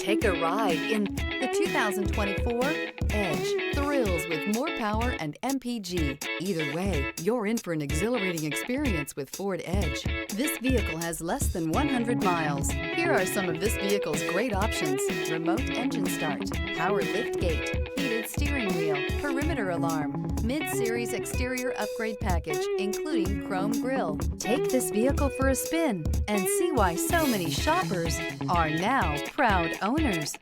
Take a ride in the 2024 Edge. Thrills with more power and MPG. Either way, you're in for an exhilarating experience with Ford Edge. This vehicle has less than 100 miles. Here are some of this vehicle's great options: remote engine start, power lift gate, heated steering wheel, perimeter alarm, mid-series exterior upgrade package, including chrome grille. Take this vehicle for a spin and see why so many shoppers are now proud owners.